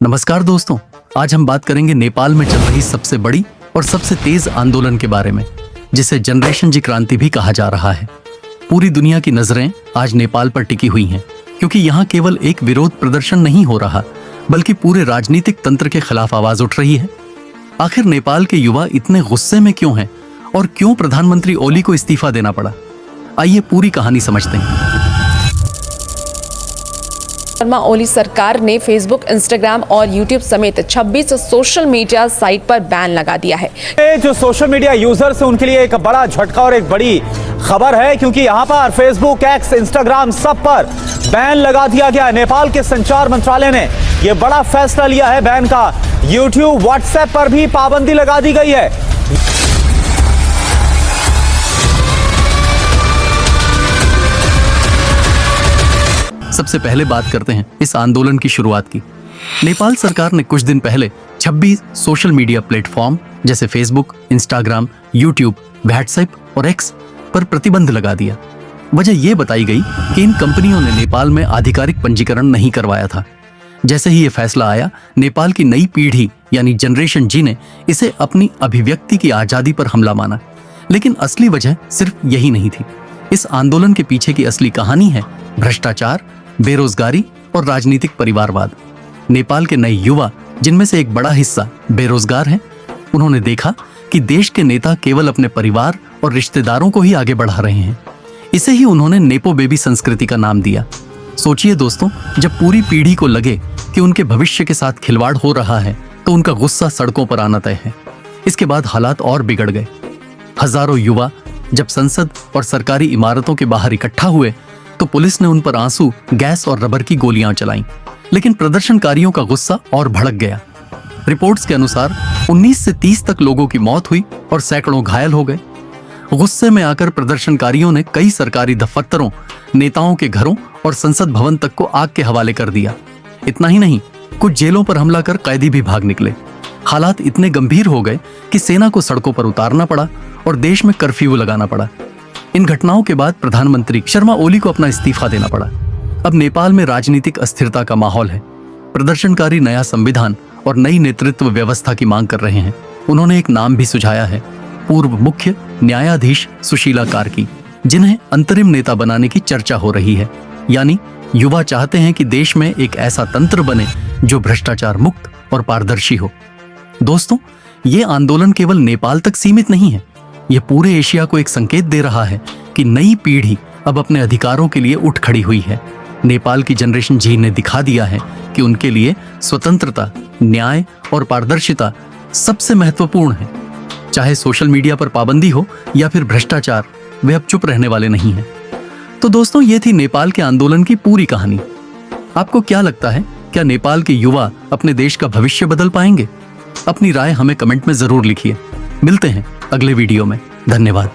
नमस्कार दोस्तों, आज हम बात करेंगे नेपाल में चल रही सबसे बड़ी और सबसे तेज आंदोलन के बारे में, जिसे जनरेशन जी क्रांति भी कहा जा रहा है। पूरी दुनिया की नजरें आज नेपाल पर टिकी हुई हैं, क्योंकि यहाँ केवल एक विरोध प्रदर्शन नहीं हो रहा, बल्कि पूरे राजनीतिक तंत्र के खिलाफ आवाज उठ रही है। आखिर नेपाल के युवा इतने गुस्से में क्यों हैं और क्यों प्रधानमंत्री ओली को इस्तीफा देना पड़ा? आइए पूरी कहानी समझते हैं। शर्मा ओली सरकार ने फेसबुक, इंस्टाग्राम और यूट्यूब समेत 26 सोशल मीडिया साइट पर बैन लगा दिया है। जो सोशल मीडिया यूजर्स हैं उनके लिए एक बड़ा झटका और एक बड़ी खबर है, क्योंकि यहां पर फेसबुक, एक्स, इंस्टाग्राम सब पर बैन लगा दिया गया। नेपाल के संचार मंत्रालय ने यह बड़ा फैसला लिया है बैन का। यूट्यूब, व्हाट्सएप पर भी पाबंदी लगा दी गई है। सबसे पहले बात करते हैं इस आंदोलन की शुरुआत की। नेपाल सरकार ने कुछ दिन पहले 26 सोशल मीडिया प्लेटफॉर्म जैसे फेसबुक, इंस्टाग्राम, यूट्यूब, व्हाट्सएप और एक्स पर प्रतिबंध लगा दिया। वजह यह बताई गई कि इन कंपनियों ने नेपाल में आधिकारिक पंजीकरण नहीं करवाया था। जैसे ही यह फैसला आया, नेपाल की नई पीढ़ी यानी जनरेशन जी ने इसे अपनी अभिव्यक्ति की आजादी पर हमला माना। लेकिन असली वजह सिर्फ यही नहीं थी। इस आंदोलन के पीछे की असली कहानी है भ्रष्टाचार, बेरोजगारी और राजनीतिक परिवारवाद। नेपाल के नए युवा, जिनमें से एक बड़ा हिस्सा बेरोजगार हैं, उन्होंने देखा कि देश के नेता केवल अपने परिवार और रिश्तेदारों को ही आगे बढ़ा रहे हैं। इसे ही उन्होंने नेपो बेबी संस्कृति का नाम दिया। सोचिए दोस्तों, जब पूरी पीढ़ी को लगे कि उनके भविष्य के साथ खिलवाड़ हो रहा है, तो उनका गुस्सा सड़कों पर आना तय है। इसके बाद हालात और बिगड़ गए। हजारों युवा जब संसद और सरकारी इमारतों के बाहर इकट्ठा हुए, तो पुलिस ने उन पर आंसू, गैस और रबर की गोलियां चलाईं। लेकिन प्रदर्शनकारियों का गुस्सा और भड़क गया। रिपोर्ट्स के अनुसार 19 से 30 तक लोगों की मौत हुई और सैकड़ों घायल हो गए। गुस्से में आकर प्रदर्शनकारियों ने कई सरकारी दफ्तरों, नेताओं के घरों और संसद भवन तक को आग के हवाले कर दिया। इतना ही नहीं, कुछ जेलों पर हमला कर कैदी भी भाग निकले। हालात इतने गंभीर हो गए कि सेना को सड़कों पर उतारना पड़ा और देश में कर्फ्यू लगाना पड़ा। इन घटनाओं के बाद प्रधानमंत्री शर्मा ओली को अपना इस्तीफा देना पड़ा। अब नेपाल में राजनीतिक अस्थिरता का माहौल है। प्रदर्शनकारी नया संविधान और नई नेतृत्व व्यवस्था की मांग कर रहे हैं। उन्होंने एक नाम भी सुझाया है, पूर्व मुख्य न्यायाधीश सुशीला कार्की, जिन्हें अंतरिम नेता बनाने की चर्चा हो रही है। यानी युवा चाहते हैं कि देश में एक ऐसा तंत्र बने जो भ्रष्टाचार मुक्त और पारदर्शी हो। दोस्तों, ये आंदोलन केवल नेपाल तक सीमित नहीं है। यह पूरे एशिया को एक संकेत दे रहा है कि नई पीढ़ी अब अपने अधिकारों के लिए उठ खड़ी हुई है। नेपाल की जनरेशन जी ने दिखा दिया है कि उनके लिए स्वतंत्रता, न्याय और पारदर्शिता सबसे महत्वपूर्ण है। चाहे सोशल मीडिया पर पाबंदी हो या फिर भ्रष्टाचार, वे अब चुप रहने वाले नहीं हैं। तो दोस्तों, ये थी नेपाल के आंदोलन की पूरी कहानी। आपको क्या लगता है, क्या नेपाल के युवा अपने देश का भविष्य बदल पाएंगे? अपनी राय हमें कमेंट में जरूर लिखिए। मिलते हैं अगले वीडियो में। धन्यवाद।